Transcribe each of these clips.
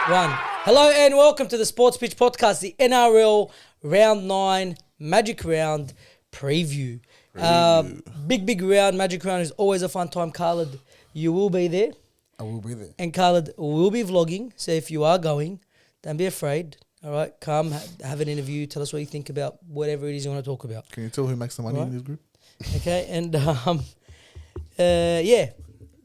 One. Hello and welcome to the Sports Pitch Podcast, the NRL Round 9 Magic Round preview. Big round. Magic Round is always a fun time. Khalid, you will be there. I will be there. And Khalid will be vlogging. So if you are going, don't be afraid. All right, come have an interview. Tell us what you think about whatever it is you want to talk about. Can you tell who makes the money in this group? Okay, and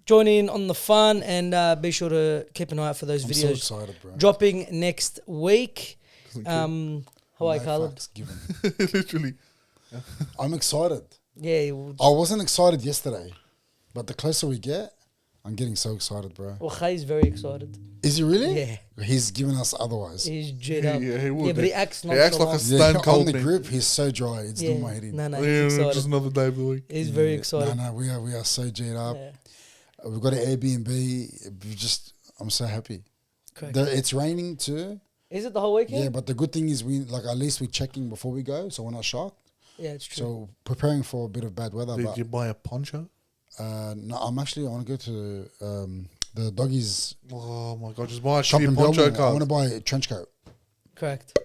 join in on the fun and be sure to keep an eye out for those videos. I'm so excited, bro. Dropping next week. How are you, Khalid? Fucks given. Literally. I'm excited. Yeah. I wasn't excited yesterday, but the closer we get, I'm getting so excited, bro. Well, Khay's very excited. Is he really? Yeah. He's given us otherwise. He's jet up. Yeah, he would. Yeah, but he acts not He acts so like a long. stone cold on the thing. group, he's so dry. It's doing my head in. No, Yeah, he's just excited. another day of the week. He's very Yeah. excited. No, we are so jet up. Yeah. We've got an Airbnb. I'm so happy. Correct. It's raining too. Is it the whole weekend? Yeah, but the good thing is at least we're checking before we go, so we're not shocked. Yeah, it's true. So preparing for a bit of bad weather. Did you buy a poncho? No, I want to go to the doggies Oh my god, just buy a shop in shitty poncho Melbourne. I want to card. buy a trench coat. Correct.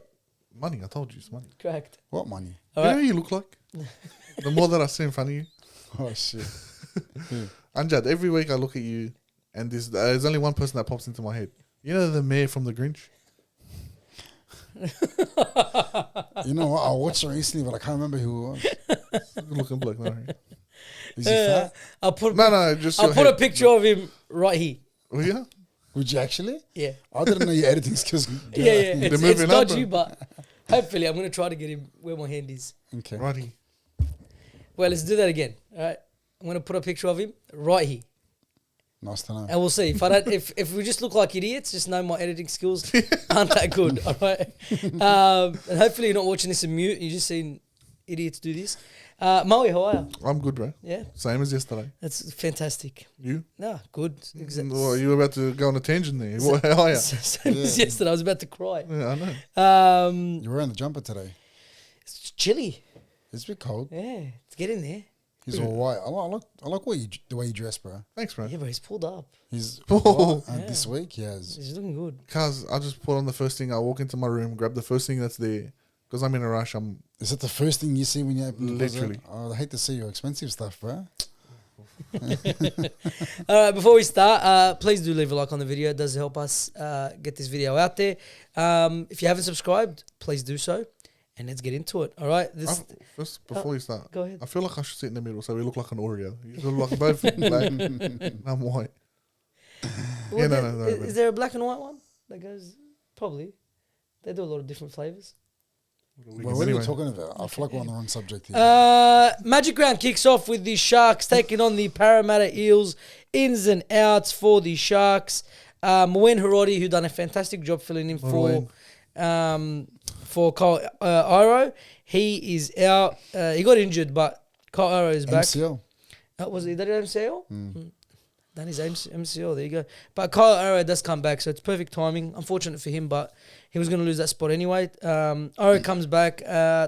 Money, I told you it's money. Correct. What money? All You know right. who you look like? The more that I see in front of you. Oh shit! Anjad, every week I look at you and there's only one person that pops into my head. You know the mayor from The Grinch? You know what? I watched it recently, but I can't remember who it was. Good looking bloke, no. Is he fat? I'll put Just I'll your put a head. picture of him right here. Oh yeah? Would you actually? Yeah. I didn't know your editing skills. Yeah. It's moving up, dodgy, bro. but hopefully I'm going to try to get him where my hand is. Okay. Righty. Well, let's do that again. All right. I'm going to put a picture of him right here. Nice to know. And we'll see. If we just look like idiots, just know my editing skills aren't that good. All right. And hopefully you're not watching this in mute. You're just seeing idiots do this. Maui, how are you? I'm good, bro. Yeah. Same as yesterday. That's fantastic. You? No, good. Well, you were about to go on a tangent there. How are you? Same as yesterday. I was about to cry. Yeah, I know. You're wearing the jumper today. It's chilly. It's a bit cold. Yeah. Let's get in there. He's all white. I like the way you dress, bro. Thanks, bro. Yeah, bro. He's pulled up. He's Oh. this week he has. He's looking good. Cause I just put on the first thing. I walk into my room, grab the first thing that's there. Because I'm in a rush. Is it the first thing you see when you open the Literally. closet? Oh, I hate to see your expensive stuff, bro. All right, before we start, please do leave a like on the video. It does help us get this video out there. If you haven't subscribed, please do so. And let's get into it. All right. First, before you start, Go ahead. I feel like I should sit in the middle so we look like an Oreo. You look like both black and I'm white. Well, no. Is there a black and white one that goes? Probably. They do a lot of different flavors. Well, what are we talking about? I feel like we're on the wrong subject here. Magic Round kicks off with the Sharks taking on the Parramatta Eels. Ins and outs for the Sharks. Moen Harodi, who done a fantastic job filling in for Kyle Iro. He is out. He got injured, but Kyle Iro is back. MCL. Was he that MCL? Done his MCL. There you go. But Kyle Iro does come back, so it's perfect timing. Unfortunate for him, but he was going to lose that spot anyway. Iro comes back.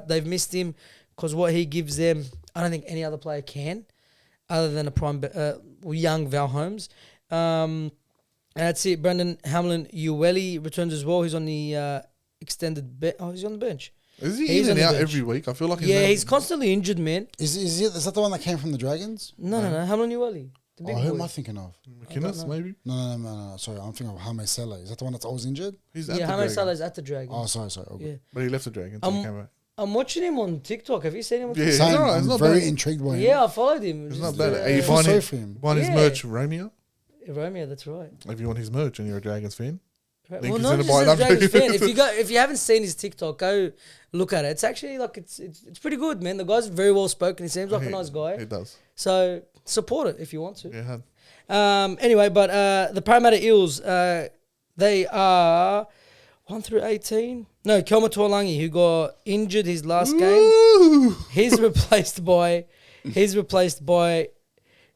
They've missed him because what he gives them, I don't think any other player can, other than a prime young Val Holmes. And that's it. Brendan Hamlin-Ueli returns as well. He's on the extended bench. Oh, he's on the bench. Is he He's in on and the out bench. every week? I feel like He's constantly injured, man. Is that the one that came from the Dragons? No. Hamlin-Ueli. The big Who boy. am I thinking of? McInnes, maybe? No. Sorry, I'm thinking of Jaime Sele. Is that the one that's always injured? He's at Yeah, the how many Dragons. Salah's at the Dragons? Oh, sorry. Okay. Yeah. But he left the Dragons. So he came back. I'm watching him on TikTok. Have you seen him on Yeah, TikTok? he's Same, alright, he's I'm not very bad. intrigued by him. Yeah, I followed him. It's Just, not bad. Are you I feel buying sorry his, for him. buying his Yeah. merch, Romeo? Romeo, that's right. If you want his merch and you're a Dragons fan. Right. Then Well, consider not just buying as a that. Dragons fan. If you haven't seen his TikTok, go look at it. It's actually like it's pretty good, man. The guy's very well spoken. He seems like a nice guy. He does. So support it if you want to. Yeah. Anyway, but the Parramatta Eels, they are 1 through 18. No, Kelma Tuolangi, who got injured his last game. Ooh. He's replaced by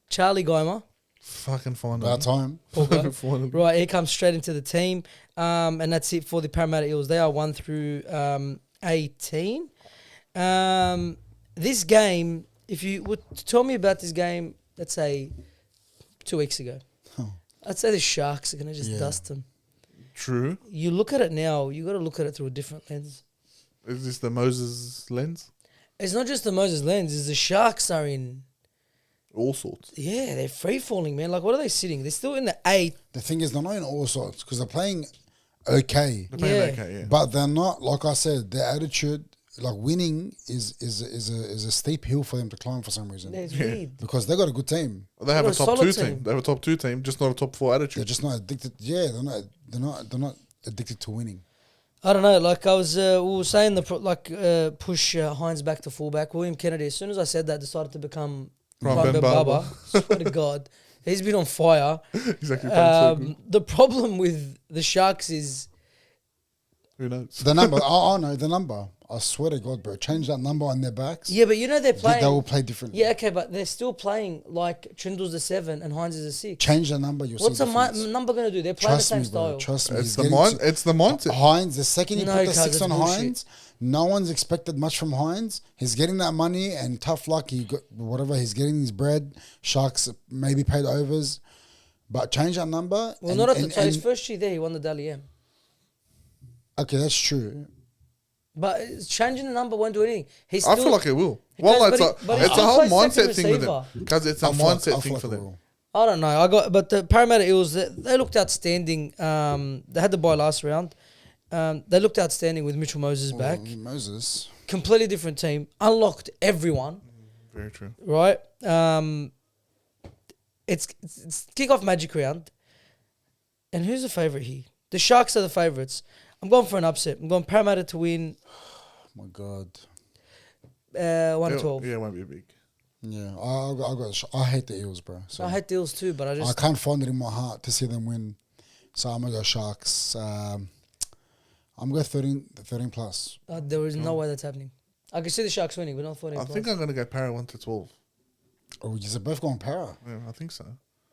Charlie Geimer. Fucking finally. About time. Finally. Right, he comes straight into the team. And that's it for the Parramatta Eels. They are 1 through 18. This game, if you would tell me about this game, let's say 2 weeks ago, Oh. I'd say the Sharks are going to just Yeah. dust them. True. You look at it now, you got to look at it through a different lens. Is this the Moses lens? It's not just the Moses lens, it's the Sharks are in. All sorts. Yeah, they're free falling, man. Like, what are they sitting? They're still in the 8th. The thing is, they're not in all sorts because they're playing okay, They're playing Yeah. okay, yeah. but they're not. Like I said, their attitude, like winning, is a steep hill for them to climb for some reason. It's weird. Because they got a good team. They have They're a a top solid 2 team. team. They have a top 2 team, just not a top 4 They're attitude. just not addicted. Yeah, they're not addicted to winning. I don't know. Like I was, we were saying push Hines back to fullback. William Kennedy. As soon as I said that, decided to become Right, Ben Ben Barber. Swear to God, he's been on fire. Exactly. So good. The problem with the Sharks is Who knows? The number, I know the number. I swear to God, bro. Change that number on their backs. yeah, but you know they're They playing. will play differently. Yeah, okay, but they're still playing like Trindle's the 7 and Hines is a 6. Change the number. You'll What's see the difference. number going to do? They're playing Trust the same me, bro. style. Trust me. It's He's the getting mind. to- It's the mindset. Hines, the second you No, put the cuz 6 it's on bullshit. Hines, no one's expected much from Hines. He's getting that money and tough luck. He got whatever. He's getting his bread. Sharks maybe paid overs. But change that number. Well, and- not at the and- time. His and- first year there, he won the Dally M. Okay, that's true. But changing the number won't do anything. He's I still, feel like it will. He Well, plays- it's but a he it's a still whole plays second mindset thing with them receiver. because it's a I feel like- mindset I feel thing like for it them. will. I don't know. But the Parramatta Eels, they looked outstanding. They had the bye last round. They looked outstanding with Mitchell Moses back. Well, Moses. Completely different team. Unlocked everyone. Very true. Right. It's kick-off magic round. And who's the favourite here? The Sharks are the favourites. I'm going for an upset. I'm going Parramatta to win Oh my God. 1-12. Yeah, it won't be big. Yeah, I hate the Eels, bro. So I hate the Eels too, but I I just... can't find it in my heart to see them win. So I'm gonna go Sharks. I'm going 13 plus. there is no way that's happening. I can see the Sharks winning, but not 14 I think I'm going to go Para 1 to 12. Oh, you're both going para. Yeah, I think so.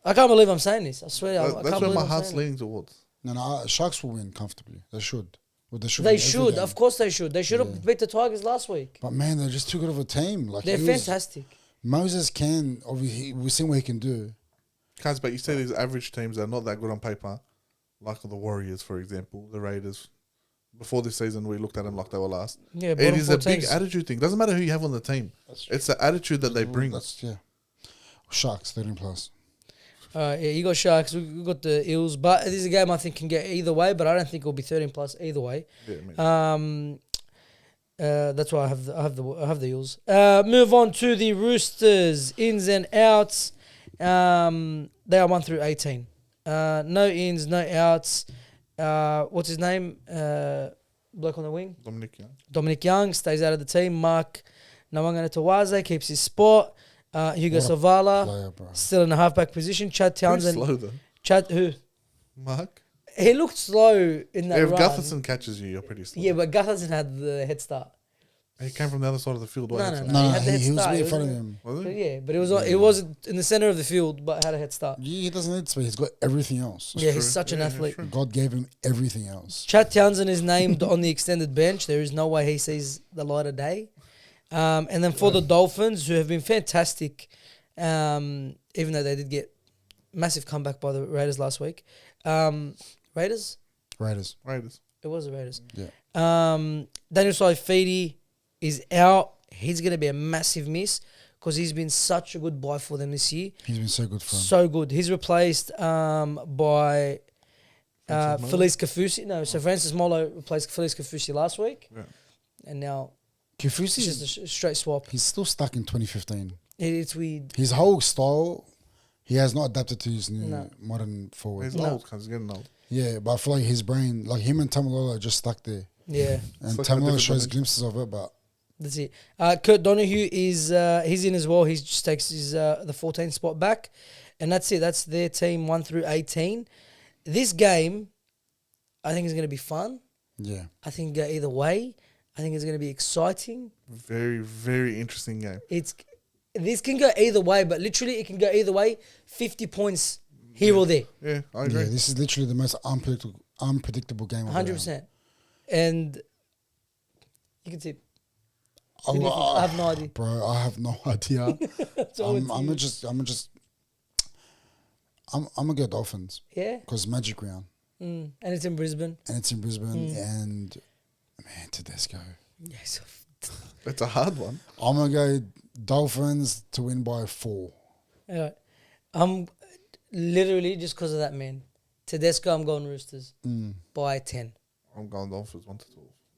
I can't believe I'm saying this. I swear. I That's can't where believe my I'm heart's saying it. leaning towards. No, Sharks will win comfortably. They should. Well, they should. They win every should. game. Of course they should. They should have Yeah. beat the Tigers last week. But man, they're just too good of a team. Like They're Eels- fantastic. Moses can. Obviously, we've seen what he can do. Cuz, but you see these average teams that are not that good on paper, like the Warriors, for example, the Raiders. Before this season, we looked at them like they were last. Yeah, It bottom is four a big teams. attitude thing. Doesn't matter who you have on the team. It's the attitude that they bring. Yeah. Sharks 13 plus. Yeah, you got Sharks. We got the Eels, but this is a game I think can get either way. But I don't think it'll be 13 plus either way. Yeah, man. That's why I have the Eels. Move on to the Roosters ins and outs. They are 1 through 18. No ins, no outs. What's his name? Bloke on the wing. Dominic Young stays out of the team. Mark Nawangana keeps his spot. Hugo What a Savala Player, bro. still in the halfback position. Chad Who's Townsend. slow though? Chad who? Mark? He looked slow in that If run. Gutherson catches you, you're pretty slow. Yeah, but Gutherson had the head start. He came from the other side of the field. No, wasn't no, he? no. No, he had the head he was start. way It in front of wasn't- him. Was But he? yeah, but it wasn't in the center of the field, but had a head start. He doesn't need to be. He's got everything else. Yeah, he's true. such an Yeah, athlete. true. God gave him everything else. Chad Townsend is named on the extended bench. There is no way he sees the light of day. And then for the Dolphins, who have been fantastic, even though they did get massive comeback by the Raiders last week. Raiders? Raiders. It was the Raiders. Yeah. Daniel Saifidi is out. He's going to be a massive miss because he's been such a good buy for them this year. He's been so good for him. So good. He's replaced by Francis Molo? Felice Kafusi. No, so Francis Molo replaced Felice Kafusi last week. Yeah. And now Kifusi, it's just a straight swap. he's still stuck in 2015. It's weird. His whole style, he has not adapted to his new No. modern forward. He's No. old, cuz he's getting old. Yeah, but I feel like his brain, like him and Tamalolo are just stuck there. Yeah, And like a Tamalolo different shows dimension. glimpses of it, but that's it. Kurt Donahue is he's in as well. He just takes his the 14th spot back, and that's it. That's their team 1 through 18. This game, I think, is going to be fun. yeah. I think it go either way. I think it's going to be exciting. Very, very interesting game. This can go either way, but literally it can go either way. 50 points here or there, Yeah, I Yeah, agree. this is literally the most unpredictable game of the round. 100%. And you can tip. Oh, I have no idea. bro, I have no idea. That's all I'm it's gonna go Dolphins Yeah. because Magic Round. And it's in Brisbane. And man, Tedesco. Yes. It's a hard one. I'm gonna go Dolphins to win by 4. Anyway, I'm literally just because of that man. Tedesco, I'm going Roosters by 10. I'm going Dolphins 1-12.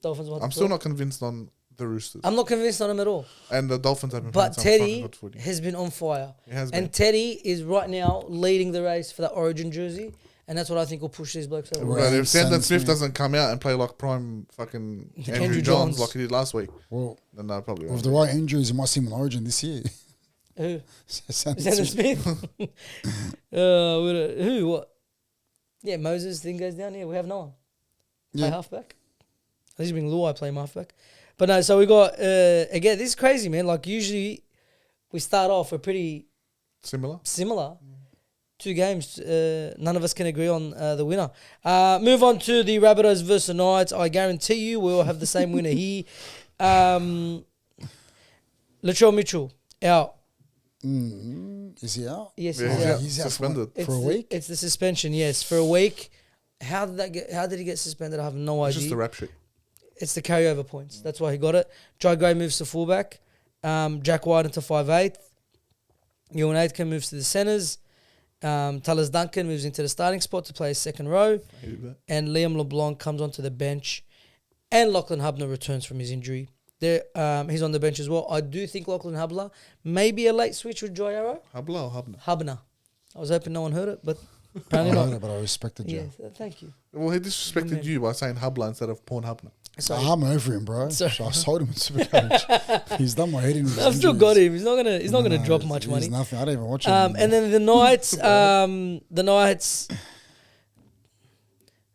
Dolphins 1-12. I'm still not convinced on the Roosters. I'm not convinced on him at all. And the Dolphins have been But playing some fucking Teddy good footy. has been on fire. He has And been. Teddy is right now leading the race for that Origin jersey. And that's what I think will push these blokes over. Right. But if Sam Sandon Smith Smith. doesn't come out and play like prime fucking Andrew Andrew Johns. Johns like he did last week, Well, then no, probably with won't. the right injuries, you might see him in Origin this year. Who? Sandon Sandon Smith. Smith? Who? What? Yeah, Moses thing goes down here. We have no one. Play Yeah. halfback. At least being Luai play halfback. But no, so we got, again, this is crazy, man. Like, usually we start off, we're pretty Similar. similar. 2 games, none of us can agree on the winner. Move on to the Rabbitohs versus the Knights. I guarantee you we will have the same winner here. Latrell Mitchell, out. Is he out? Yes, Yeah, he's he's out. out. He's out Suspended. It's for a the- week? It's the suspension, yes, for a week. How did he get suspended? I have no It's idea. just a rap sheet. It's the carryover points. That's why he got it. Jai Gray moves to fullback. Jack White into 5'8". Ewan Aitken moves to the centres. Talis Duncan moves into the starting spot to play his second row. I hated that. And Liam LeBlanc comes onto the bench. And Lachlan Hubner returns from his injury. There, he's on the bench as well. I do think Lachlan Hubner may be a late switch with Joy Arrow. Habla or Hubner? Hubner. I was hoping no one heard it, but I apparently heard not. it, but I respected you. Yeah, thank you. Well, he disrespected man. you by saying Hubla instead of Porn Hubner. Sorry. I'm over him, bro. Sorry. So I sold him in Supercoach. He's done my head in. with his I've still got injuries. him. He's not gonna No, drop he's- much he's money. Nothing. I don't even watch him. And then the Knights,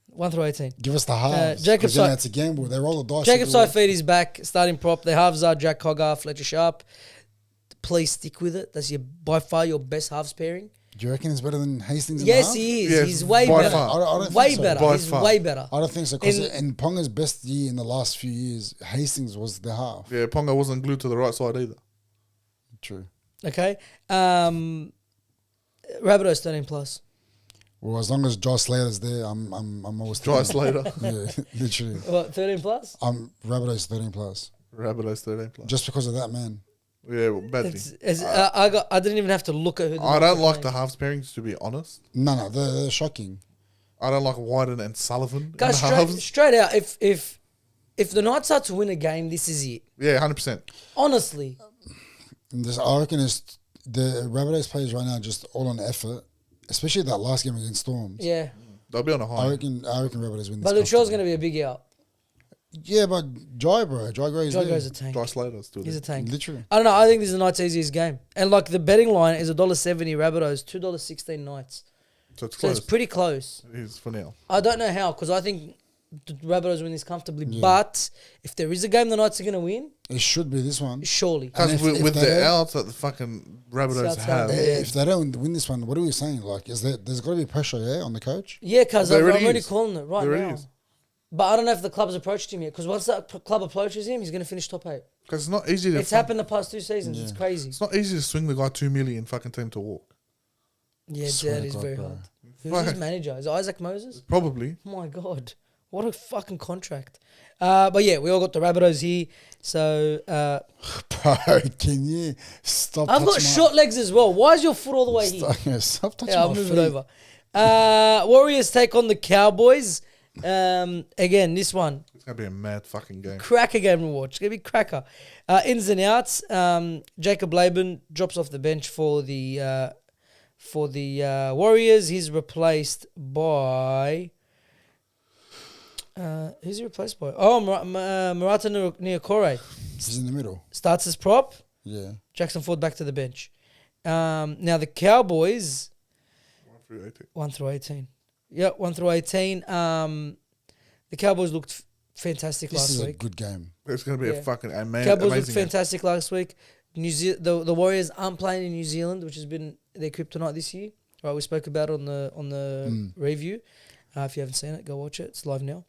1 through 18. give us the halves. Jacob Because then Si- it's a gamble. They roll the dice. Jacob every week. Saifidi is back, starting prop. The halves are Jack Cogger, Fletcher Sharp. Please stick with it. That's by far your best halves pairing. Do you reckon he's better than Hastings? Yes, in the he is. Yes, He's way by better. far. I don't Way think so. better. By He's far. way better. I don't think so. Because In- in Ponga's best year in the last few years, Hastings was the half. Yeah, Ponga wasn't glued to the right side either. True. Okay. Rabbitohs 13 plus. Well, as long as Josh Slater's there, I'm always Dry 13. Slater. Yeah, literally. What, 13 plus? I'm Rabbitohs 13 plus. Rabbitohs 13 plus. Just because of that, man. Yeah, well, bad thing. I didn't even have to look at who the I Knights don't are like the playing. halves pairings, to be honest. No, they're shocking. I don't like Wyden and Sullivan in the Guys, halves. straight out, if the Knights are to win a game, this is it. Yeah, 100%. Honestly. And I reckon it's the Rabbitohs players right now just all on effort, especially that last game against Storms. Yeah. They'll be on a I high. reckon Rabbitohs win this. But Latrell's comfortably. going to be a big out. Yeah, but Jai Gray's Joe there. goes a tank. Dry Slater still He's a there. tank. Literally. I don't know. I think this is the Knights' easiest game. And like the betting line is $1.70 Rabbitohs, $2.16 Knights. So it's So close. it's pretty close. It is for now. I don't know how because I think the Rabbitohs win this comfortably. Yeah. But if there is a game the Knights are going to win, It should be this one. surely. Because if- with, if with they the don't- outs that the fucking Rabbitohs South have, South, yeah. If they don't win this one, what are we saying? Like, there's got to be pressure, yeah, on the coach? Yeah, because There I'm already already is. calling it right There already now. is. But I don't know if the club's approached him yet because once that club approaches him, he's going to finish top 8. because it's not easy to. It's happened the past 2 seasons. Yeah. It's crazy. It's not easy to swing the guy 2 million fucking team to walk. Yeah, Swear that to is God, very bro. hard. Who's Fuck. his manager? Is it Isaac Moses? Probably. Oh my God. What a fucking contract. But yeah, we all got the Rabbitohs here. So Bro, can you stop I've got touching short legs as well. Why is your foot all the way here? Stop touching Yeah, I'll my move feet. it over. Warriors take on the Cowboys. Again, this one, It's going to be a mad fucking game. cracker game to watch. It's going to be cracker. Ins and outs. Jacob Laban drops off the bench for the Warriors. He's replaced by... who's he replaced by? Oh, Murata Niokore. He's in the middle. Starts as prop. Yeah. Jackson Ford back to the bench. Now the Cowboys... 1 through 18. 1 through 18. Yeah, 1 through 18. The Cowboys looked fantastic This last is a week. good game. It's going to be Yeah. a fucking Cowboys looked amazing game. fantastic last week. The Warriors aren't playing in New Zealand, which has been their kryptonite this year. Right, we spoke about it on the review. If you haven't seen it, go watch it. It's live now.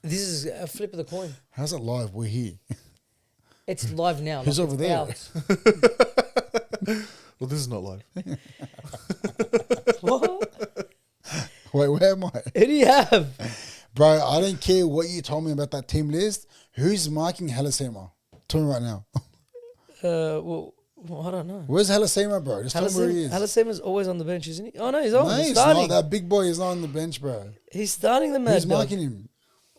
This is a flip of the coin. How's it live? We're here. It's live now. Who's like over it's there? out. Well, this is not live. What? Wait, where am I? Who do you have? Bro, I don't care what you told me about that team list. Who's marking Halasema? Tell me right now. Well, I don't know. Where's Halasema, bro? Just tell me where he is. Halasema's always on the bench, isn't he? Oh, no, he's on. No, He's he's starting. not. That big boy is not on the bench, bro. He's starting the mad Who's dog. marking him?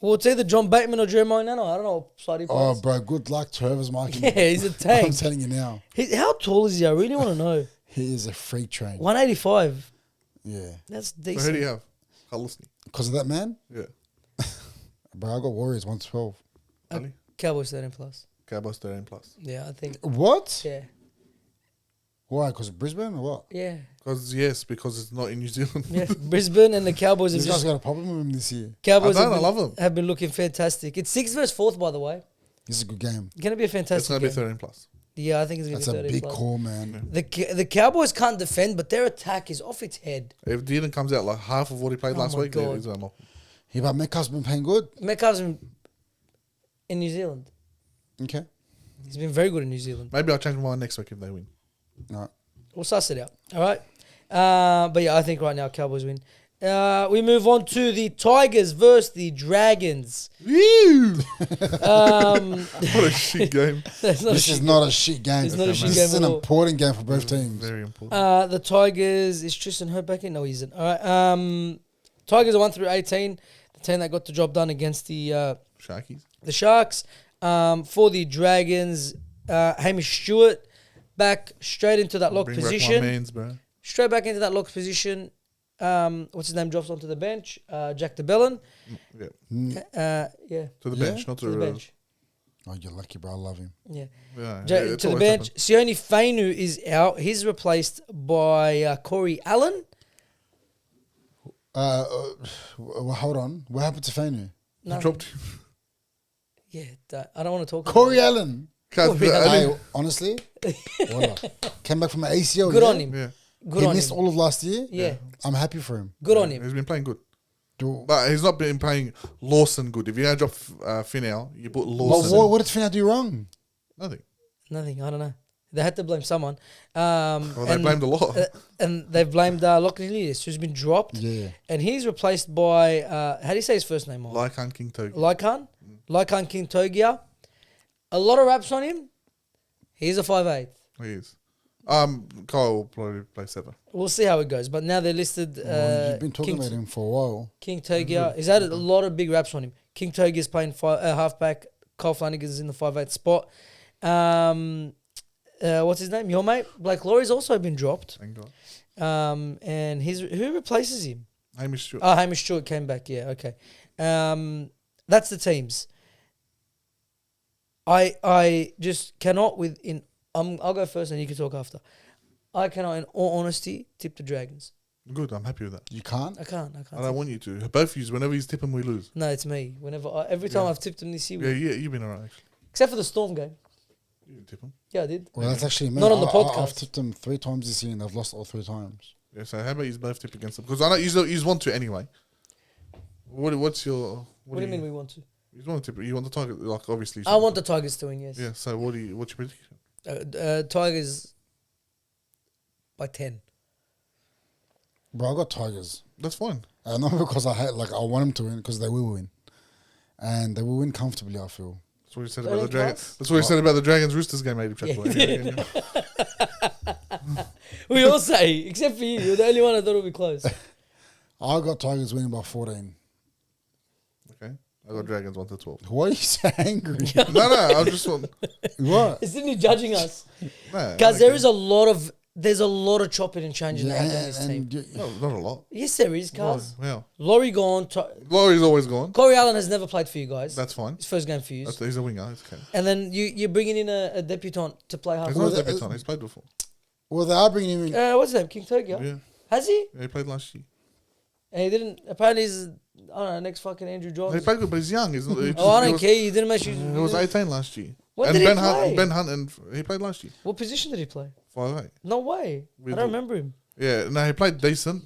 Well, it's either John Bateman or Jeremiah Nano. I don't know what side he Oh, plays. bro, good luck to whoever's marking Yeah, him. he's a I'm tank. telling you now. How tall is he? I really want to know. He is a freak train. 185. Yeah. That's So who do decent. you have? Halusny. Because of that man? Yeah. Bro, I got Warriors 112. Ali. Cowboys 13 plus. Cowboys 13 plus. Yeah, I think. What? Yeah. Why? Because of Brisbane or what? Yeah. Because it's not in New Zealand. Yeah. Brisbane and the Cowboys have These guys just. got a problem with him this year. Cowboys I have don't, been, I love them. have been looking fantastic. It's 6 versus 4th, by the way. This is a good game. Going to be a It's fantastic going to be game. 13 plus. Yeah, I think it's going That's to be a 13 big plus. call, man. The Cowboys can't defend, but their attack is off its head. If Dearden comes out like half of what he played Oh last my week, God. he's going to knock. Yeah, but Metcalf's been playing good. Metcalf's in New Zealand. Okay. He's been very good in New Zealand. Maybe I'll change my mind next week if they win. All right. We'll suss it out. All right. But yeah, I think right now Cowboys win. We move on to the Tigers versus the Dragons. Woo! Um, What a shit game. that's not This a is shit not a shit game. It's not a shit This game is at an all. important game for both teams. Very important. The Tigers, is Tristan Hurt back in? No, he isn't. All right. Tigers are 1 through 18. The team that got the job done against the Sharkies. Sharks. For the Dragons, Hamish Stewart back straight into that lock Bring back my position. mans, bro. Straight back into that lock position. What's his name? Drops onto the bench. Jack DeBellin. Yeah. Yeah. To the Yeah? bench, not to, To the bench. Oh, you're lucky, bro. I love him. Yeah. Yeah, To the bench. Sione Fainu is out. He's replaced by Corey Allen. Well, hold on. What happened to Fainu? No. Dropped. Yeah, I don't want to talk Corey about Allen. Corey Allen. Hey, honestly, wallah. Came back from an ACL. it. Good yeah? on him. Yeah. Good He on missed him. all of last year. Yeah. I'm happy for him. Good on him. He's been playing good. Do- But he's not been playing Lawson good. If you're going to drop Finau, you put But Lawson. what did Finau do wrong? Nothing. Nothing. I don't know. They had to blame someone. Well, they and- blamed a lot. and they've blamed Lachlan Lewis, who's been dropped. Yeah. And he's replaced by, how do you say his first name? Mark? Lycan King Togi. Lycan King Togia. A lot of raps on him. He's a 5'8". He is. Kyle will probably play 7. We'll see how it goes. But now they're listed. Well, you've been talking King, about him for a while. King Togia. He's had a lot of big raps on him. King Togia's playing halfback. Kyle Flanagan's in the 5'8" spot. What's his name? Your mate Blake Laurie's also been dropped. Thank God. And who replaces him? Hamish Stewart. Oh, Hamish Stewart came back. Yeah, okay. That's the teams. I just cannot I'll go first and you can talk after. I cannot, in all honesty, tip the Dragons. Good. I'm happy with that. You can't? I can't. I don't want you to. Both of you, whenever you tip them, we lose. No, it's me. Every time Yeah. I've tipped them this year, Yeah, you've been alright, actually. except for the Storm game. You didn't tip them. Yeah, I did. Well, that's actually me. Not on the I've podcast. tipped them 3 times this year and I've lost all 3 times. Yeah, so how about you both tip against them? Because I know you want to anyway. What's your... What do you mean we want to? You want to tip... You want the target, like, obviously. I want the Tigers to win, yes. Yeah, so what's your prediction? Tigers by 10. Bro, I got Tigers. That's fine. Not because I want them to win, because they will win. And they will win comfortably, I feel. That's what you said They're about in the Dragons. class. That's what you said about the Dragons Roosters game, mate. Yeah. We all say, except for you. You're the only one I thought would be close. I got Tigers winning by 14. Okay. I got Dragons 1-12. Why are you so angry? No, I just want... What? Isn't he judging us? No, Guys, okay. there's a lot of chopping and changing that happen in this team. No, not a lot. Yes, there is, cuz. Wow. Laurie gone. Laurie's always gone. Corey Allen has never played for you guys. That's fine. His first game for you. He's a winger. It's okay. And then you're bringing in a debutant to play half. He's not a debutant. He's played before. Well, they are bringing him in. What's his name? King Togia? Yeah. Has he? Yeah, he played last year. And he didn't. Apparently, he's, I don't know, next fucking Andrew He Johns. played good, but he's young. He's not, Oh, I don't care. You didn't make sure. He was 18 last year. What and did he Ben play? Hunt, Ben Hunt, and he played last year. What position did he play? 5'8". No way. With I don't remember him. Yeah, no, he played decent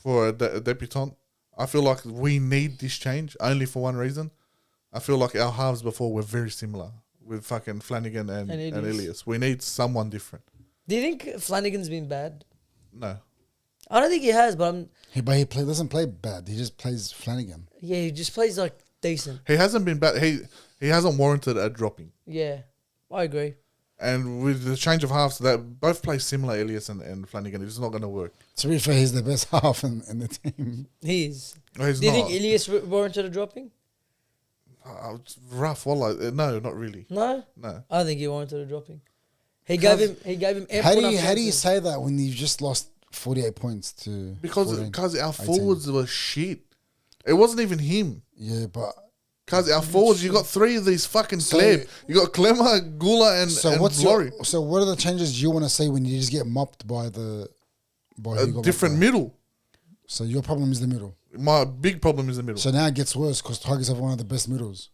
for a debutant. I feel like we need this change only for one reason. I feel like our halves before were very similar with fucking Flanagan and Ilias. Ilias. We need someone different. Do you think Flanagan's been bad? No. I don't think he has, but Doesn't play bad. He just plays Flanagan. he just plays like decent. He hasn't been bad. He hasn't warranted a dropping. Yeah, I agree. And with the change of halves, that both play similar, Elias and Flanagan. It's not going to work. To be fair, he's the best half in the team. He is. No, he's Do you not. think Ilias warranted a dropping? It's rough. Wallah. No, not really. No, No. I think he warranted a dropping. He gave him. How do ample you enough say chances. that when you just lost 48 points to Because 14? our 18. forwards were shit. It wasn't even him. Yeah, but Because our forwards, you got three of these fucking So- Kleb. You got Clemmer, Gula, and Laurie. So what are the changes you want to see when you just get mopped by A who got different mopped by? middle. So your problem is the middle. My big problem is the middle. So now it gets worse because Tigers have one of the best middles.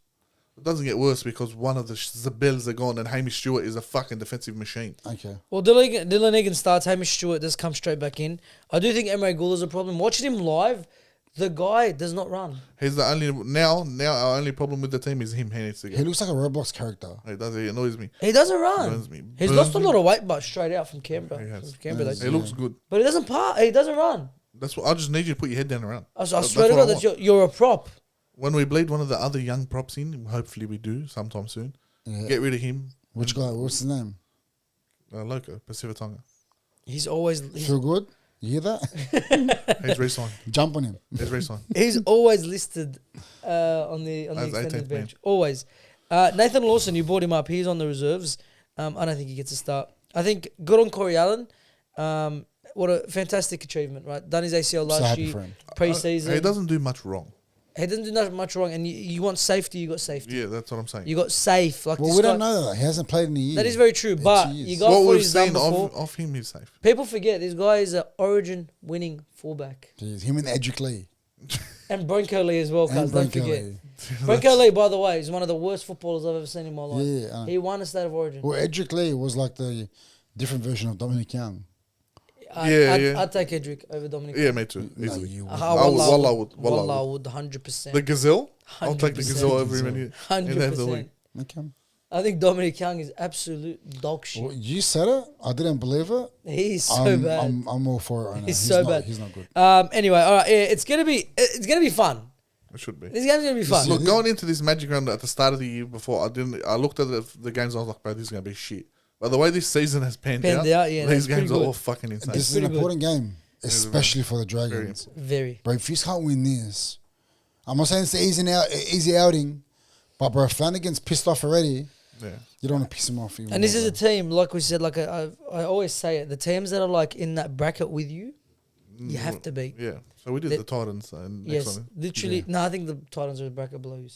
It doesn't get worse because one of the Zabels are gone and Hamish Stewart is a fucking defensive machine. Okay. Well, Dylan Egan starts. Hamish Stewart does come straight back in. I do think Emre Gula's a problem. Watching him live, the guy does not run. He's the only now our only problem with the team is him. He needs to He go. looks like a Roblox character. He does. He annoys me. He doesn't run. Burns me. He's Burns lost a me. lot of weight, but straight out from Canberra. He has. From Canberra, Yes. they- He looks good. but he doesn't part. He doesn't run. That's what I just need you to put your head down around. I That's swear to what I God, that want. you're a prop. When we bleed one of the other young props in, hopefully we do sometime soon. Yeah. Get rid of him. Which guy? What's his name? Loco, Pacific Tonga. He's always Feel good? You hear that? He's re-signed. Jump on him. He's re-signed. he's always listed on the As 18th extended man. bench. Always. Nathan Lawson, you brought him up. He's on the reserves. I don't think he gets a start. I think good on Corey Allen. What a fantastic achievement, right? Done his ACL So last happy year, for him. pre-season. He doesn't do much wrong. He doesn't do that much wrong, and you want safety, you got safety. Yeah, that's what I'm saying. You got safe. Like Well, this we guy- don't know that. He hasn't played in a year. That is very true, but Jeez. you got What what we've he's done seen before. of him, he's safe. People forget this guy is an Origin-winning fullback, Jeez, him and Edric Lee. and Bronco Lee as well. And Cuz don't Bronco forget, Lee. Bronco Lee, by the way, is one of the worst footballers I've ever seen in my life. Yeah, I know. He won a State of Origin. Well, Edric Lee was like the different version of Dominic Young. I'd take Edric over Dominic. Yeah, me too. No, Easily. you Wallah would. Wallah would 100%. The Gazelle? I'll take the 100%. Gazelle over him any day of the 100%. week. Okay. I think Dominic Young is absolute dog shit. Well, you said it. I didn't believe it. He's so I'm, bad. I'm all for it right now. He's so not, bad. He's not good. Anyway, all right, yeah, it's gonna be fun. It should be. This game's gonna be fun. Look, going into this Magic round at the start of the year before, I looked at the games. I was like, bro, this is gonna be shit. But the way this season has panned out, Yeah, these that's games pretty are good. all fucking insane. This is an pretty good. important game, especially for the Dragons. Very. Bro, if you can't win this, I'm not saying it's an easy outing, but bro, if Flanagan's pissed off already, Yeah. you don't want to piss him off. Even And this more, is a bro. team, like we said, like I always say it, the teams that are like in that bracket with you, you have to beat. Yeah. So we did The- the Titans and next Yes, one. literally. No, I think the Titans are a bracket below you.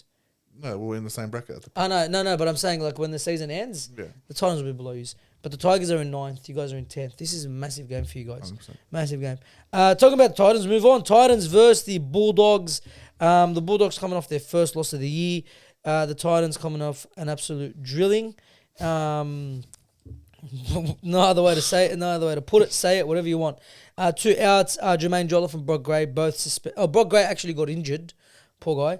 No, we're in the same bracket at the No, but I'm saying like when the season ends, Yeah. the Titans will be below you. But the Tigers are in 9th, you guys are in 10th. This is a massive game for you guys. 100%. Massive game. Talking about Titans, move on. Titans versus the Bulldogs. The Bulldogs coming off their first loss of the year. The Titans coming off an absolute drilling. No other way to say it, no other way to put it. Say it, whatever you want. 2 outs. Jermaine Jolliffe and Brock Gray both suspended. Oh, Brock Gray actually got injured. Poor guy.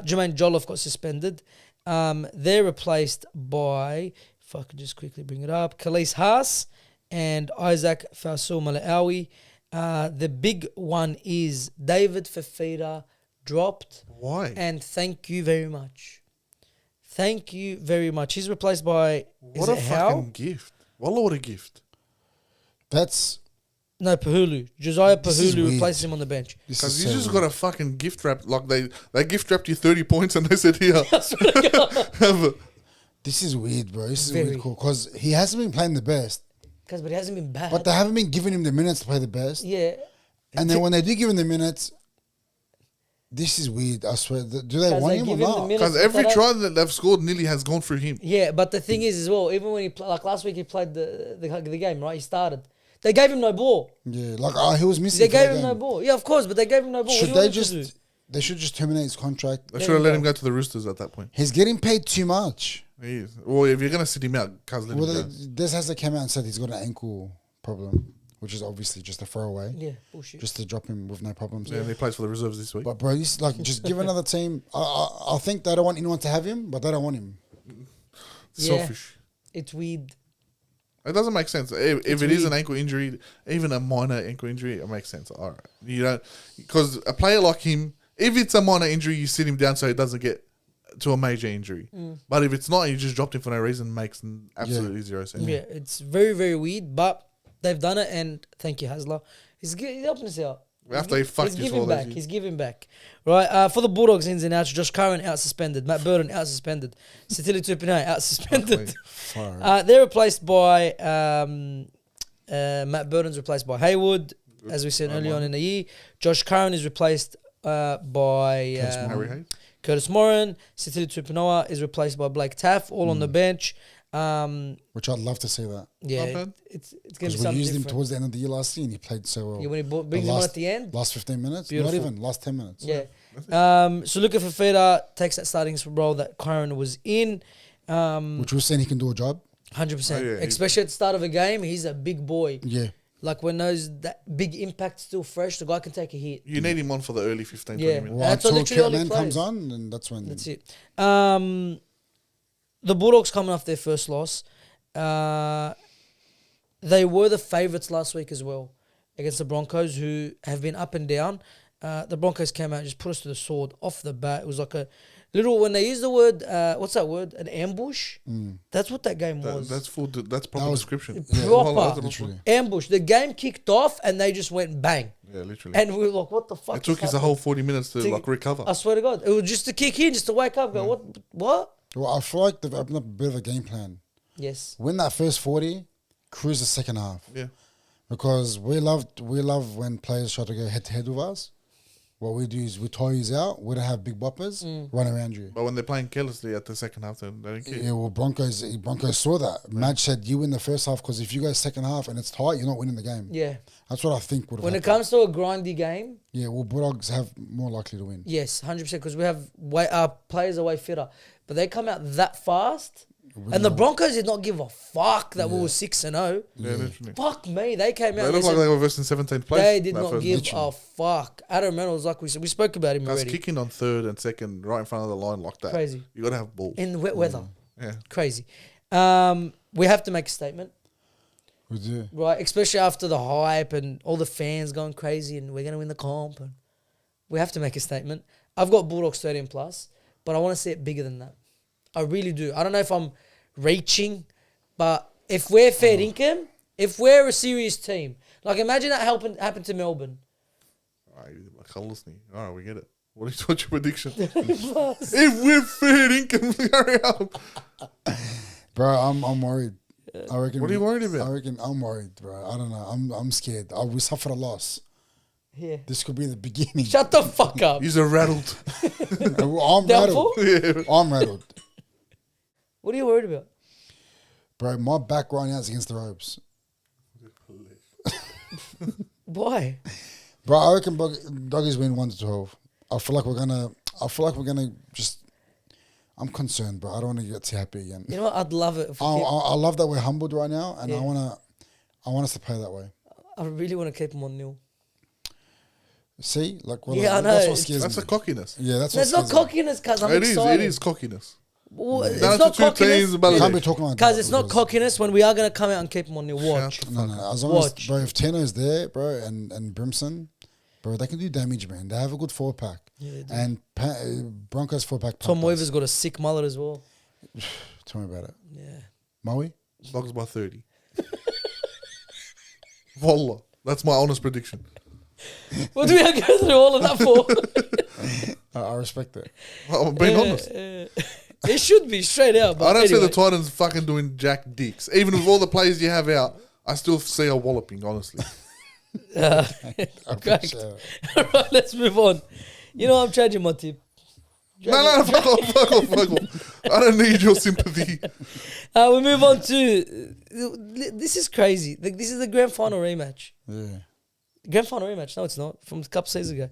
Jermaine Jolliffe got suspended. They're replaced by, if I could just quickly bring it up, Khalees Haas and Isaac Fasul Malawi. The big one is David Fafita dropped. Why? And thank you very much. Thank you very much. He's replaced by, What is a it Howe? fucking gift. Wallah, what a gift. That's No, Pahulu. Josiah This is Pahulu weird. replaces him on the bench. this Because is you so just weird. got a fucking gift wrap. Like they gift wrapped you 30 points and they said, here. Have it. This is weird, bro. This is Very. weird, cool. Because he hasn't been playing the best, But he hasn't been bad. but they haven't been giving him the minutes to play the best. yeah. And then when they do give him the minutes, this is weird. I swear. Do they 'Cause want they him or give him the not? minutes. Because But every they try that they've scored nearly has gone through him. Yeah, but the thing is as well, even when he like last week he played the game, right? He started. They gave him no ball. Yeah, like he was missing. They for that gave him no game. ball. Yeah, of course, but they gave him no ball. Should what do they you want him to just? do? They should just terminate his contract. They There should have you let go. him go to the Roosters at that point. He's getting paid too much. He is. Well, if you're going to sit him out, cuz let Well, him go. Des hasn't come out and said he's got an ankle problem, which is obviously just a throwaway, Yeah, bullshit. just to drop him with no problems. Yeah, and he plays for the reserves this week. But bro, this like just give another team. I think they don't want anyone to have him, but they don't want him. Yeah. Selfish. It's weird. It doesn't make sense. If it is weird. an ankle injury, even a minor ankle injury, it makes sense. All right, you don't, because a player like him, if it's a minor injury, you sit him down so he doesn't get to a major injury. But if it's not, you just dropped him for no reason, makes absolutely zero sense. Yeah, it's very, very weird, but they've done it, and thank you, Hasler. He's helping us out. After he fucked He's you giving for back. those He's giving back. Right, for the Bulldogs, ins and outs, Josh Curran out suspended. Matt Burton out suspended. Sitili Tupinai out suspended. They're replaced by... Matt Burton's replaced by Haywood, as we said earlier on in the year. Josh Curran is replaced by Harry Hayes. Curtis Moran. Sitili Tupinoa is replaced by Blake Taff, all on the bench. Which I'd love to see that. Yeah, Not bad. it's going to be Because we something used him different. towards the end of the year last year and he played so well. Yeah, when he brings him on at the end. Last 15 minutes? Beautiful. Not even, last 10 minutes. Yeah. So Luca Fafita takes that starting role that Curran was in. Which was saying he can do a job. 100%. Oh, yeah, Especially at the start of a game, he's a big boy. Yeah. Like when that big impact's still fresh, the guy can take a hit. You need him on for the early 15, Yeah. 20 minutes. Well, That's until literally all he Kirtland comes plays. on, and that's when... That's it. The Bulldogs coming off their first loss. They were the favourites last week as well against the Broncos, who have been up and down. The Broncos came out and just put us to the sword off the bat. It was like a little, when they use the word, what's that word? An ambush? That's what that game was. That's proper was- description. Proper Literally. ambush. The game kicked off and they just went bang. Yeah, literally. And we were like, what the fuck? It took is us a whole 40 minutes to like recover. I swear to God. It was just to kick in, just to wake up, go, what? Well, I feel like they've opened up a bit of a game plan. Yes. Win that first 40, cruise the second half. Yeah. Because we love when players try to go head to head with us. What we do is we tie you out. We don't have big boppers run around you. But when they're playing carelessly at the second half, then they don't care. Yeah, well, Broncos saw that. Madge said you win the first half because if you go second half and it's tight, you're not winning the game. Yeah. That's what I think would have When it happened. comes to a grindy game, Yeah, well, Bulldogs have more likely to win. yes, 100%, because we have our players are way fitter. But they come out that fast, and the Broncos did not give a fuck that we were 6-0. Yeah, literally. Fuck me, they came out. They and look they like said they were versus 17th place. they did that not first give match. a fuck. Adam Reynolds, like we said, we spoke about him That's already. kicking on third and second right in front of the line like that. Crazy. You got to have balls. In wet weather, Yeah. crazy. We have to make a statement, We do. right? Especially after the hype and all the fans going crazy, and we're going to win the comp. And we have to make a statement. I've got Bulldogs 13 plus, but I want to see it bigger than that. I really do. I don't know if I'm reaching, but if we're fair income, if we're a serious team, like imagine that happened to Melbourne. All right, all right, we get it. What's your prediction? If we're fair income, hurry up. Bro, I'm worried. I reckon. What are you worried about? I reckon I'm worried, bro. I don't know. I'm scared. We suffered a loss. Yeah. This could be the beginning. Shut the fuck up. You're rattled. I'm Doubtful? rattled. Yeah. I'm rattled. What are you worried about? Bro, my back right now is against the ropes. Why? Bro, I reckon Doggies win 1-12. I feel like we're gonna just. I'm concerned, bro. I don't want to get too happy again. You know what? I'd love it. If we I love that we're humbled right now, and Yeah. I want us to play that way. I really want to keep them on nil. See, like, well, Yeah, I that's know. what scares That's me. a cockiness. Yeah, that's That's what not scares me. cockiness, cuz I'm It is. excited. It is cockiness. Well, it's Down not to two teams, cockiness. but You Yeah. can't be talking like Cuz that it's not because- cockiness when we are going to come out and keep them on nil. Watch. Shut the No, fuck no. up. As long Watch. as, bro, if Tino's there, bro, and Brimson, bro, they can do damage, man. They have a good 4-pack. Yeah, they do. And Broncos 4-pack. Tom pump us. Weaver's got a sick mullet as well. Tell me about it. Yeah. Maui? Dogs by 30. Wallah. That's my honest prediction. What do we have to go through all of that for? I respect it. I'm being honest. It should be straight out. But I don't see anyway. the Titans fucking doing jack dicks. Even with all the players you have out, I still see a walloping, honestly. I Correct. appreciate it. All right, let's move on. You know, I'm changing my tip. No, fuck off. I don't need your sympathy. We move on to this is crazy. This is the grand final rematch. Yeah. Grand final rematch. No, it's not. From a couple seasons ago.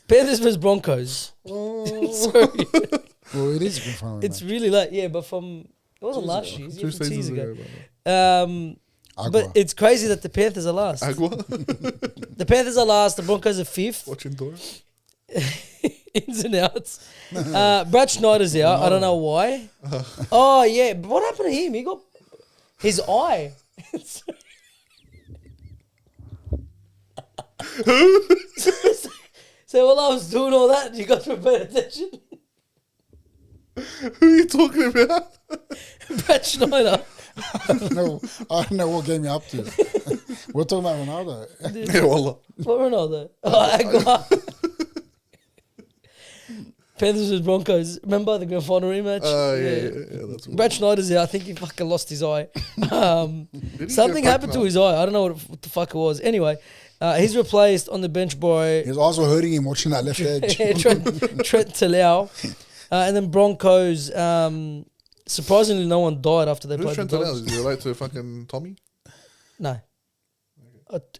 Panthers vs Broncos. Sorry, Well, it is good fun. it's really late. Yeah, but from it wasn't last year. It 2 was from seasons ago. ago. But it's crazy that the Panthers are last. Agua. The Panthers are last. The Broncos are fifth. Watching Dora. Ins and outs. Brad Schneider's out. I don't know why. Oh yeah, but what happened to him? He got his eye. So while I was doing all that, you guys were paying attention. Who are you talking about? Brad Schneider. I don't know what game you're up to. We're talking about Ronaldo. Yeah, wallah. What Ronaldo? Oh, Aguilar. Panthers and Broncos. Remember the grand final rematch? Oh, yeah, that's Brad Schneider's there. I think he fucking lost his eye. Did he Something get happened to fucked his eye. I don't know what the fuck it was. Anyway, he's replaced on the bench by His eyes were hurting him watching that left edge. Trent Talau. And then Broncos. Surprisingly, no one died after they Who's played Trent the Talau? Dogs. Is he related to fucking Tommy? No.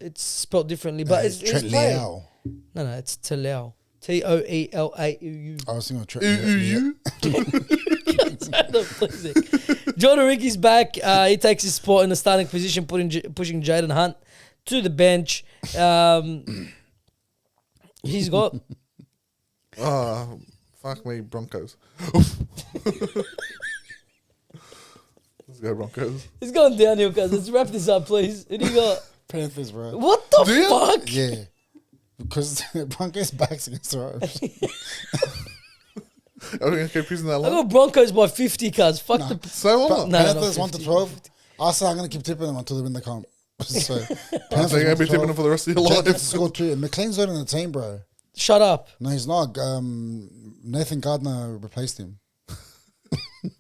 It's spelled differently, but it's Trent played. Liao. No, it's Talau. Toelau. I was thinking of Trent You? John Ricky's back. He takes his spot in the starting position, pushing Jaden Hunt to the bench. He's got. Oh, fuck me, Broncos. Let's go, Broncos. He's going downhill, guys. Let's wrap this up, please. Who do you got? Panthers, bro. What the Do you? fuck? Yeah. Because Broncos backs against the ropes. Are we going to keep using that I line? got Broncos by 50, cuz. Fuck Nah. the. So what? No, no, Panthers not 1 to 50. 12. I said I'm going to keep tipping them until they win the comp. So, So you're Panthers going to 1 be to tipping 12. them for the rest of your Jack gets life? to score 2. McLean's not in the team, bro. Shut up. No, he's not. Nathan Gardner replaced him.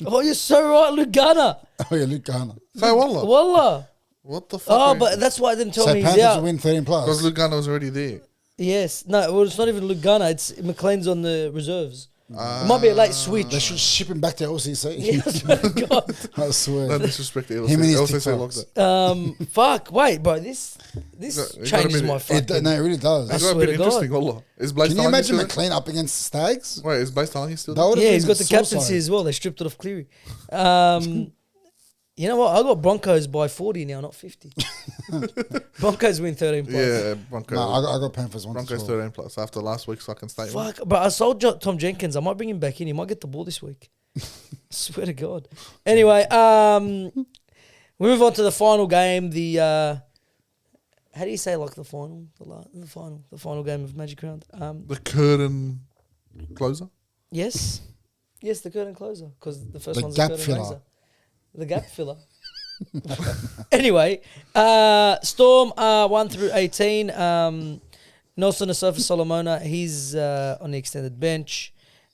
Oh, you're so right, Luke Garner. Oh, yeah, Luke Garner. So wallah. Wallah. What the fuck? Oh, but that's why I didn't tell So me he's Panthers out. will win 13 Because plus. Luke Gunner was already there. Yes. No, well, it's not even Luke Garner. It's McLean's on the reserves. It might be a late switch. They should ship him back to LCC. Yeah, I swear to God. I swear. No disrespect to Him and his LCC TikToks. locked that. Fuck. Wait, bro. This You got a changes minute. my fucking. No, it really does. I It's got a swear bit to God. interesting, wallah. Is Blaze Can you Talangi imagine still there? McLean up against Stags? Wait, is Blaze Talangi still That there? would have Yeah, been he's got the captaincy suicide. as well. They stripped it off Cleary. You know what? I got Broncos by 40 now, not 50. Broncos win 13 plus. Yeah, Broncos. No, I got Panthers 1 Broncos to 12. 13 plus after last week's fucking statement. Fuck, but I sold Tom Jenkins. I might bring him back in. He might get the ball this week. Swear to God. Anyway, we move on to the final game. The how do you say like the final? The final game of Magic Round. The curtain closer. Yes, the curtain closer because the first The one's gap the curtain filler. raiser. The gap filler. Anyway, Storm 1 through 18. Nelson Asofa Solomona, he's on the extended bench.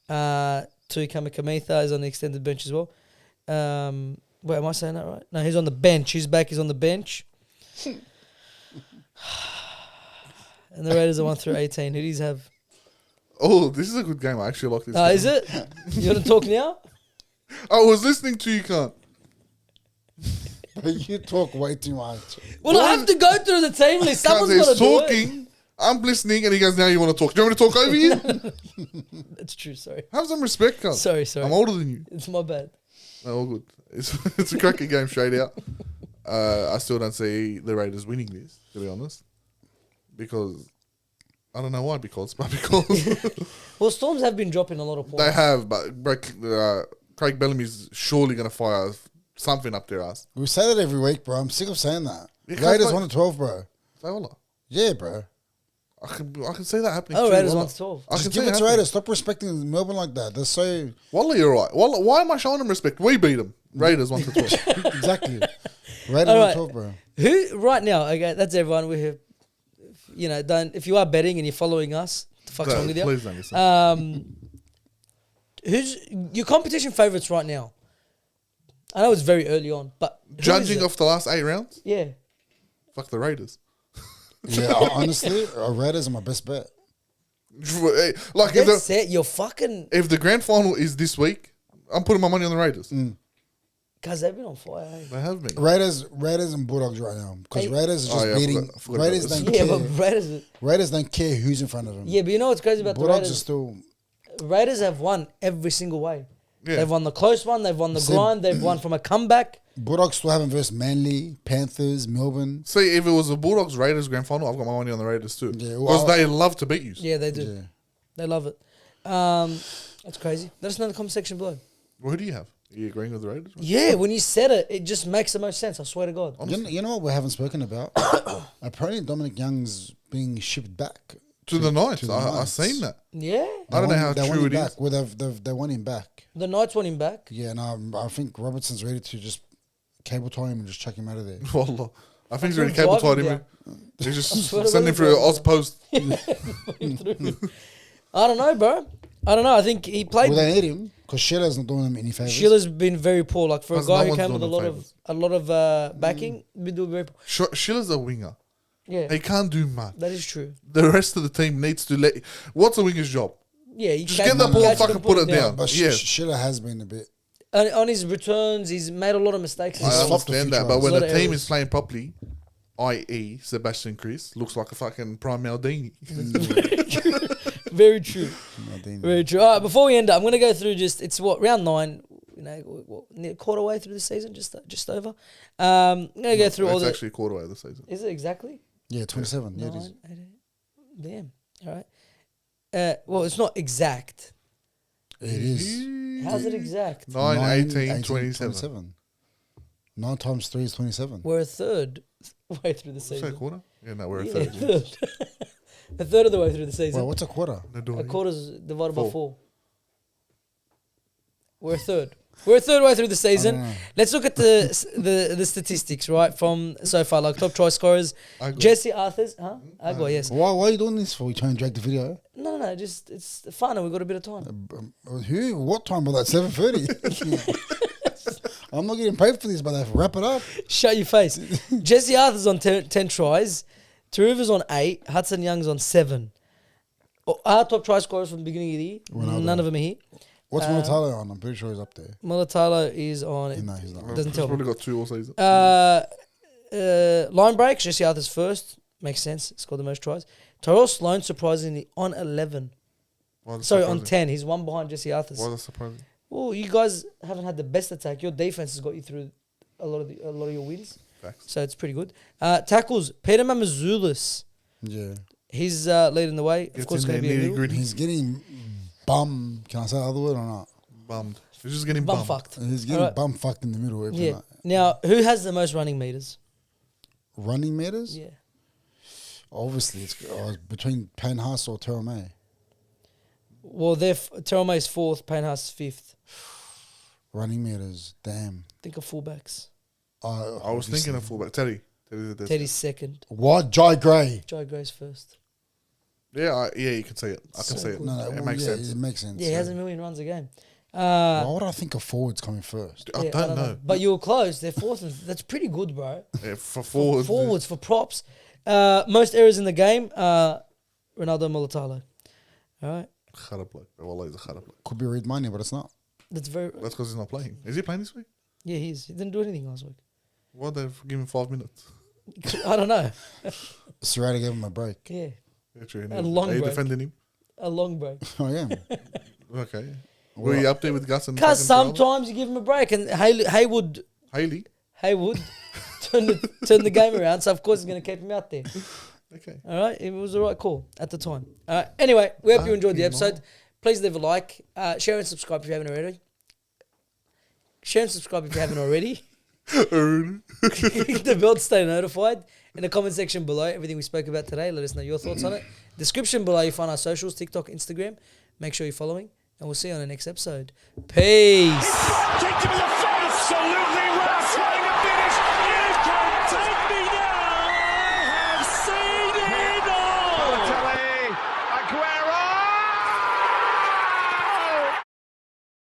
Tui Kamikamitha is on the extended bench as well. Wait, am I saying that right? No, he's on the bench. He's back. He's on the bench. And the Raiders are 1 through 18. Who do you have? Oh, this is a good game. I actually like this game. Is it? You want to talk now? I was listening to you, cunt. You talk way too much. Well, I have to go through the team list. Someone's He's got to do it. talking. I'm listening, and he goes, now you want to talk. Do you want me to talk over you? That's true. Sorry. Have some respect, cunt. Sorry. I'm older than you. It's my bad. No, all good. It's a cracking game straight out. I still don't see the Raiders winning this, to be honest. Because, I don't know why, but because Well, Storms have been dropping a lot of points. they have, but Craig Bellamy's surely going to fire something up their ass. We say that every week, bro. I'm sick of saying that. Yeah, Raiders but- 1 to 12, bro. Say wallah. Yeah, bro. I can see that happening. Oh, too, Raiders wallah. 1 to 12. I Just can give see it to happening. Raiders. Stop respecting Melbourne like that. They're so... Wallah, you're right. Wallah, why am I showing them respect? We beat them. Raiders 1 to 12. Exactly. Raiders 1 All right. to 12, bro. Who right now? Okay, that's everyone. We have, don't. If you are betting and you're following us, the fuck's wrong with you? Please don't listen. Who's your competition favourites right now? I know it's very early on, but who is Judging it? off the last 8 rounds, Yeah, fuck the Raiders. Yeah, honestly, Raiders are my best bet. Like get set. You're fucking if the grand final is this week, I'm putting my money on the Raiders. guys. They've been on fire. Eh? They have been. Raiders and Bulldogs right now. Because Hey. Raiders are just I beating... forgot about Raiders this. don't Yeah, care. but Raiders. Raiders don't care who's in front of them. Yeah, but you know what's crazy about the Bulldogs are Raiders? still... Raiders have won every single way. Yeah. They've won the close one. They've won the Same. grind. They've won from a comeback. Bulldogs still haven't versed Manly, Panthers, Melbourne. See, if it was a Bulldogs Raiders grand final, I've got my money on the Raiders too. Yeah, Because well, they love to beat you. Yeah, they do. Yeah. They love it. That's crazy. Let us know in the comment section below. Well, who do you have? Are you agreeing with the Raiders? Yeah, when you said it, it just makes the most sense. I swear to God. You know what we haven't spoken about? Apparently, Dominic Young's being shipped back To the Knights. the I've Knights. seen that. Yeah, I don't know how they want true him it back. is. Well, they want him back. the Knights want him back. Yeah, and I think Robertson's ready to just cable tie him and just chuck him out of there. Wallah. I think he's I'm already cable tied driving him. They just swear to send him God, through bro. Oz Post. I don't know, bro. I don't know. I think he played. Well, they need him because Shedder's not doing them any favors. Shiller's been very poor. Like for a Because guy no who one's came with doing him a lot of backing, been doing very poor. Schiller's a winger. Yeah, He can't do much. that is true. The rest of the team needs to let. What's a winger's job? Yeah, you Just catch- get the you ball, catch fucking put it down. But Yeah. Shedder has been a bit. On his returns, he's made a lot of mistakes. He's I flopped a understand few that, but tries. when A lot the of team errors. is playing properly, i.e. Sebastian Chris, looks like a fucking prime Maldini. Very true. Very true. All right, before we end up, I'm going to go through just, it's round 9, you know, quarter way through the season, just over. I'm going to go through all It's the... actually a quarter way of the season. Is it exactly? Yeah, 27. Yeah, it 9, is. 8, damn. All right. Well, it's not exact. It is. How's it exact? 9, 18, 27. 9 times 3 is 27. We're a third way through the Did you say season. quarter? Yeah, no, we're a Yeah, third. a third. A third of the way through the season. Well, what's a quarter? A quarter's divided by 4. 4. We're a third. We're a third way through the season. know. Let's look at the statistics, right, from so far, like top try scorers. Agua. Jesse Arthur's, Agua, yes. Why are you doing this for? You trying to drag the video? No, just it's fun and we've got a bit of time. Who? What time was that? 7:30. I'm not getting paid for this, but wrap it up. Shut your face. Jesse Arthur's on 10 tries. Taruva's on 8. Hudson Young's on 7. Our top try scorers from the beginning of the year, Ronaldo. none of them are here. What's Mulatalo on? I'm pretty sure he's up there. Mulatalo is on... No, he's not. Doesn't He's tell me. probably got 2 all season. Line breaks, Jesse Arthur's first. Makes sense. Scored the most tries. Tyrell Sloan, surprisingly, on 11. Why is that Sorry, on surprising? 10. He's one behind Jesse Arthur's. Why is that surprising? Well, you guys haven't had the best attack. Your defense has got you through a lot of your wins. Facts. So it's pretty good. Tackles, Peter Mamazoulis. Yeah. He's leading the way. Of Gets course, in going to there be a nitty middle. gritty. He's getting bum. Can I say the other word or not? Bummed. He's just getting Bum bummed. fucked. He's getting Alright. bum fucked in the middle every Yeah. night. Now, who has the most running meters? Running meters? Yeah. Obviously, it's between Payne Haas or Terrell May. Well, Terrell May's 4th, Payne Haas 5th. Running meters. Damn. Think of fullbacks. I was thinking of fullback. Teddy. Teddy's 2nd. What? Jai Gray. Jai Gray's 1st. Yeah, you can see it. I can So see it. good. No, It well, makes yeah, sense. It makes sense. Yeah, he has a million runs a game. Why would I think of forwards coming first? I Yeah, don't know. But you were close. They're 4th. That's pretty good, bro. Yeah, for forwards. Forwards for props. Most errors in the game, Ronaldo Mulatalo. All right. Kharab bloke. Wallah, he's a kharab bloke. Could be read money, but it's not. That's very... That's because he's not playing. Is he playing this week? Yeah, he is. He didn't do anything last week. Why they give him 5 minutes? I don't know. Serrata gave him a break. Yeah. Yeah, true. A long Are you break. defending him? A long break. I am. Okay. Were you up there with Gus and Because fucking sometimes you give him a break. And Haywood Haley? turned the game around. So, of course, he's going to keep him out there. Okay. All right. It was the right call at the time. All right. Anyway, we hope you enjoyed the episode. Please leave a like. Share and subscribe if you haven't already. Click the bell to stay notified. In the comment section below, everything we spoke about today, let us know your thoughts on it. Description below, you find our socials, TikTok, Instagram. Make sure you're following. And we'll see you on the next episode. Peace.